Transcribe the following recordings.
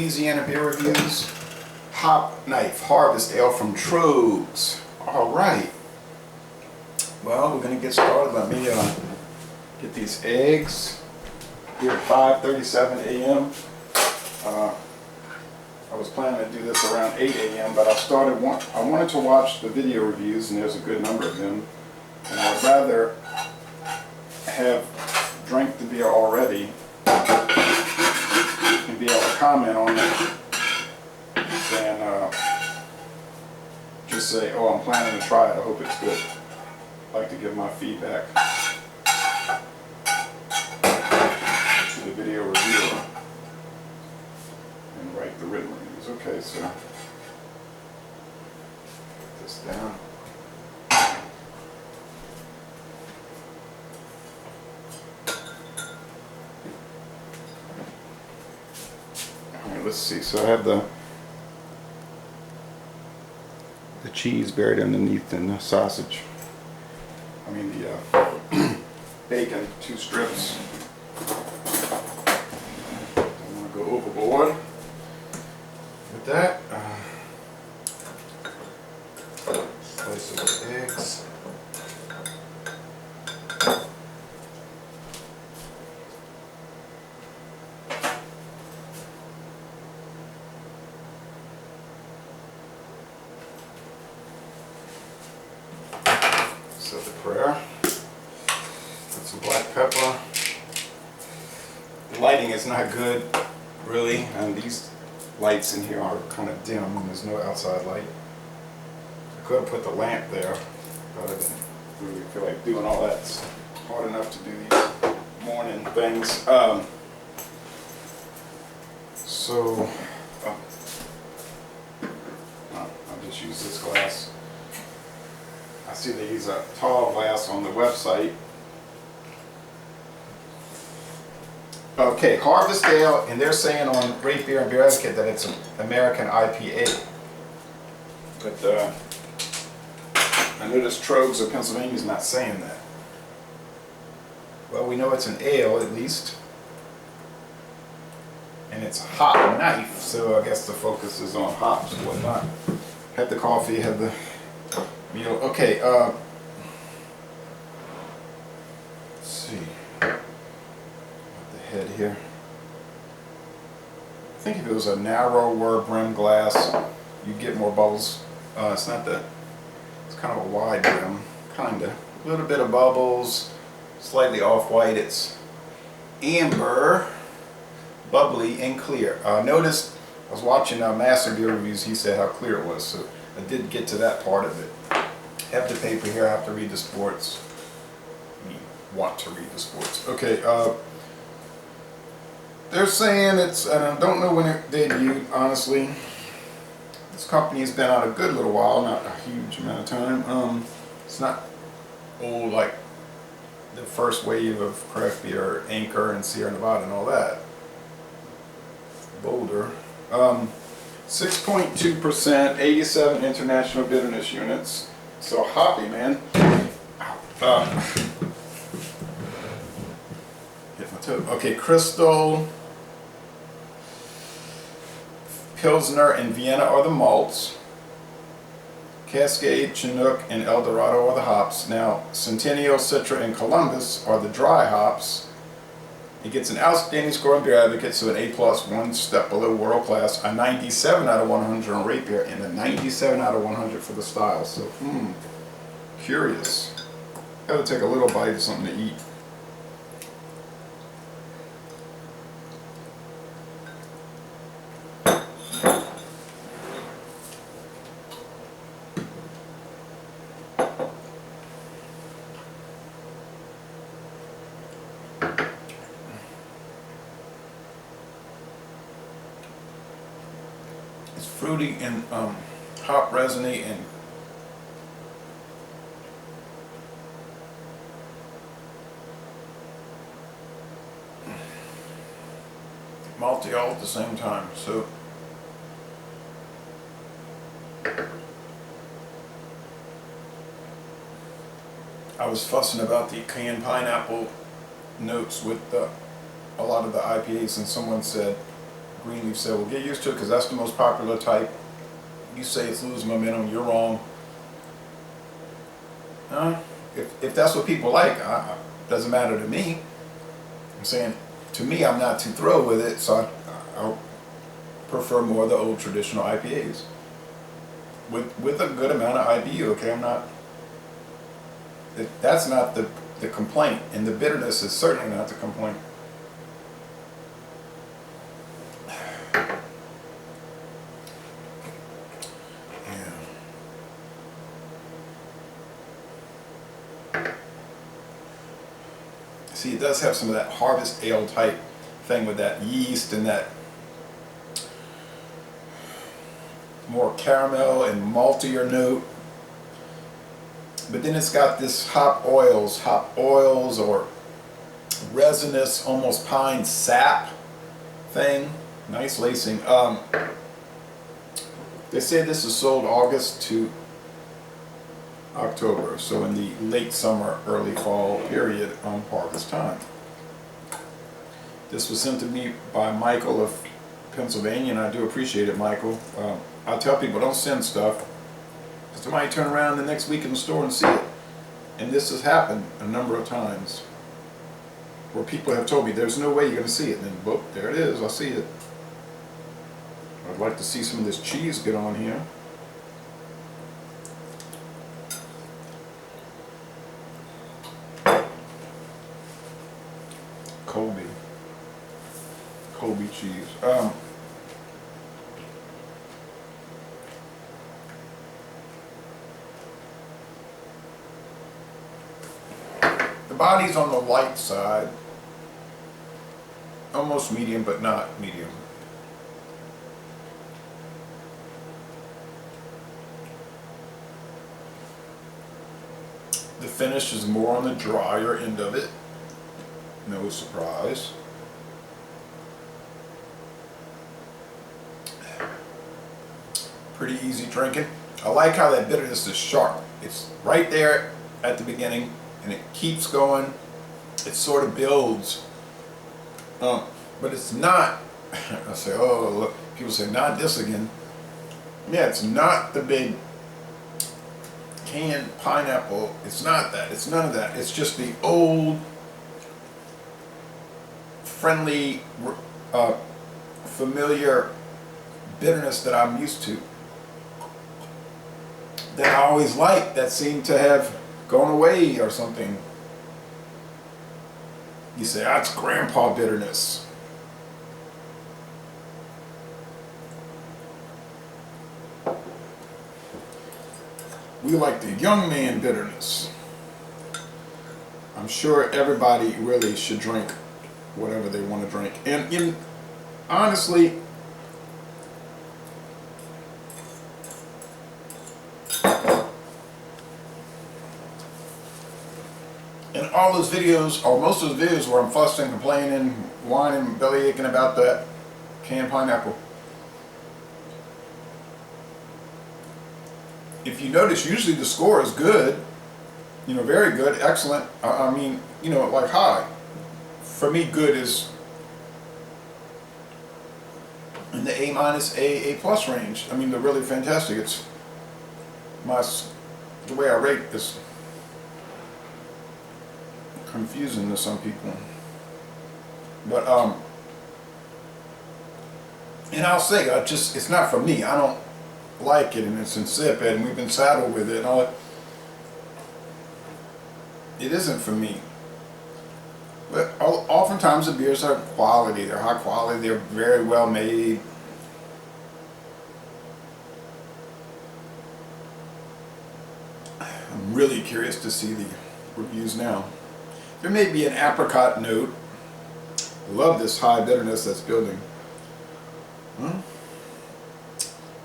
Louisiana beer reviews. Hop Knife Harvest Ale from Trogs. Alright. Well, we're going to get started. Let me get these eggs here at 5:37 a.m. I was planning to do this around 8 a.m. but I wanted to watch the video reviews, and there's a good number of them. And I'd rather have drank the beer already and be able to comment on it than just say, oh, I'm planning to try it, I hope it's good. I'd like to give my feedback to the video reviewer and write the written reviews. Okay, so put this down. Alright, let's see. So I have the cheese buried underneath and the sausage. I mean the bacon, 2 strips. Don't want to go overboard with that. Slice of the eggs. So the prayer. Put some black pepper. The lighting is not good, really, and these lights in here are kind of dim and there's no outside light. I could have put the lamp there, but I didn't really feel like doing all that. It's hard enough to do these morning things. I'll just use this glass. I see they use a tall glass on the website. Okay, Harvest Ale, and they're saying on Great Beer and Beer Advocate that it's an American IPA. But I noticed Trogs of Pennsylvania is not saying that. Well, we know it's an ale at least. And it's a hop knife, so I guess the focus is on hops and whatnot. Had the coffee, had the meal. Okay, let's see. The head here. I think if it was a narrower brim glass, you'd get more bubbles. It's not that. It's kind of a wide brim, kinda. A little bit of bubbles, slightly off-white. It's amber, bubbly, and clear. Noticed, I was watching Master Beer Reviews, he said how clear it was, so I did get to that part of it. Have the paper here, I have to read the sports. I mean, want to read the sports. Okay, they're saying it's, and I don't know when it debuted, honestly. This company's been out a good little while, not a huge amount of time. It's not old like the first wave of craft beer, Anchor and Sierra Nevada and all that. Boulder. 6.2%, 87 international bitterness units. So hoppy, man. Hit my toe. Okay, Crystal, Pilsner, and Vienna are the malts. Cascade, Chinook, and El Dorado are the hops. Now, Centennial, Citra, and Columbus are the dry hops. It gets an outstanding score on Beer Advocate, so an A+, 1 step below world class, a 97 out of 100 on Rate Beer, and a 97 out of 100 for the style. So, curious. Gotta take a little bite of something to eat. It's fruity and hop resiny and malty all at the same time. So I was fussing about the canned pineapple notes with a lot of the IPAs, and someone said Greenleaf said, well, get used to it because that's the most popular type. You say it's losing momentum, you're wrong. If that's what people like, doesn't matter to me. I'm saying, to me, I'm not too thrilled with it, so I prefer more of the old traditional IPAs. With a good amount of IBU, okay? I'm not, that's not the complaint, and the bitterness is certainly not the complaint. See, it does have some of that harvest ale type thing with that yeast and that more caramel and maltier note. But then it's got this hop oils or resinous, almost pine sap thing. Nice lacing. They say this is sold August to October, so in the late summer, early fall period on harvest time. This was sent to me by Michael of Pennsylvania, and I do appreciate it, Michael. I tell people, don't send stuff, because somebody turn around the next week in the store and see it. And this has happened a number of times, where people have told me, there's no way you're going to see it, and then, boop, there it is, I see it. I'd like to see some of this cheese get on here. Colby cheese. The body's on the light side, almost medium, but not medium. The finish is more on the drier end of it. No surprise. Pretty easy drinking. I like how that bitterness is sharp. It's right there at the beginning and it keeps going. It sort of builds. But it's not, I say, oh, look, people say, not this again. Yeah, it's not the big canned pineapple. It's not that. It's none of that. It's just the old, friendly, familiar bitterness that I'm used to, that I always liked, that seemed to have gone away or something. You say, that's grandpa bitterness. We like the young man bitterness. I'm sure everybody really should drink whatever they want to drink. And honestly, in all those videos, or most of the videos where I'm fussing, complaining, whining, belly aching about that canned pineapple, if you notice, usually the score is good, you know, very good, excellent. I mean, you know, like high. For me, good is in the A-, A+ range. I mean, they're really fantastic. It's the way I rate this confusing to some people, but and I'll say, it's not for me. I don't like it, and it's insipid, and we've been saddled with it and all. It isn't for me. But oftentimes the beers are quality. They're high quality. They're very well made. I'm really curious to see the reviews now. There may be an apricot note. I love this high bitterness that's building.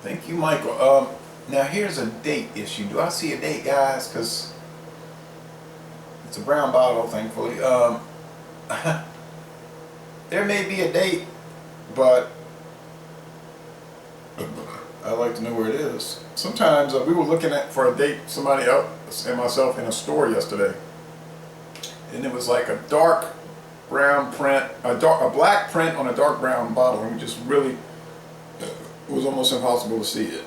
Thank you, Michael. Now here's a date issue. Do I see a date, guys? Because it's a brown bottle, thankfully. There may be a date, but I'd like to know where it is. Sometimes we were looking for a date, somebody else and myself, in a store yesterday. And it was like a dark brown print, a black print on a dark brown bottle, and just really, it was almost impossible to see it.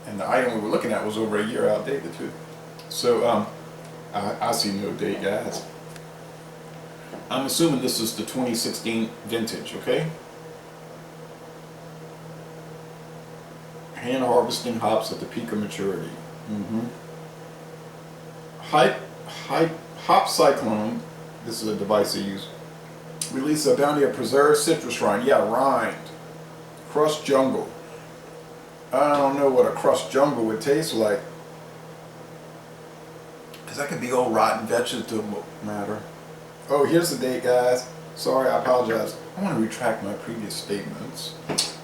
And the item we were looking at was over a year outdated too. So I see no date, guys. I'm assuming this is the 2016 vintage, okay? Hand harvesting hops at the peak of maturity. HopCyclone, this is a device they use, release a bounty of preserved citrus rind. Yeah, rind. Crushed jungle. I don't know what a crushed jungle would taste like, because that could be old rotten vegetable matter. Oh, here's the date, guys. Sorry, I apologize. I want to retract my previous statements.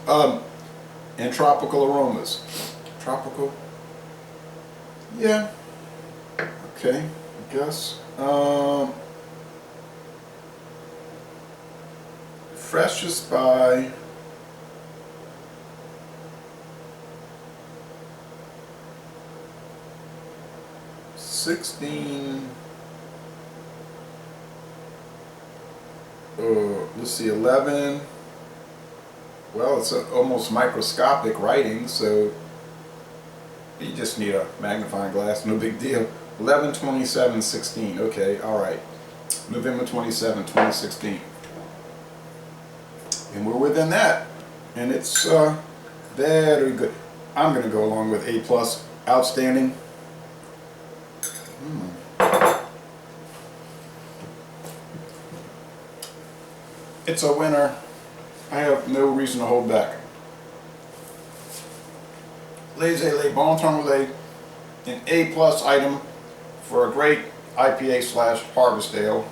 And tropical aromas. Tropical? Yeah. Okay, I guess. Freshest by let's see, 11. Well, it's almost microscopic writing, so you just need a magnifying glass, no big deal. 11/27/16. Okay, all right. November 27, 2016. And we're within that, and it's very good. I'm going to go along with A+, outstanding. It's a winner. I have no reason to hold back. Les Bon Temps Relais, an A+ item for a great IPA / harvest ale.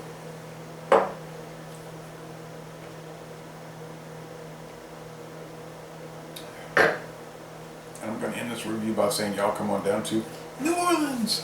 And I'm going to end this review by saying y'all come on down to New Orleans.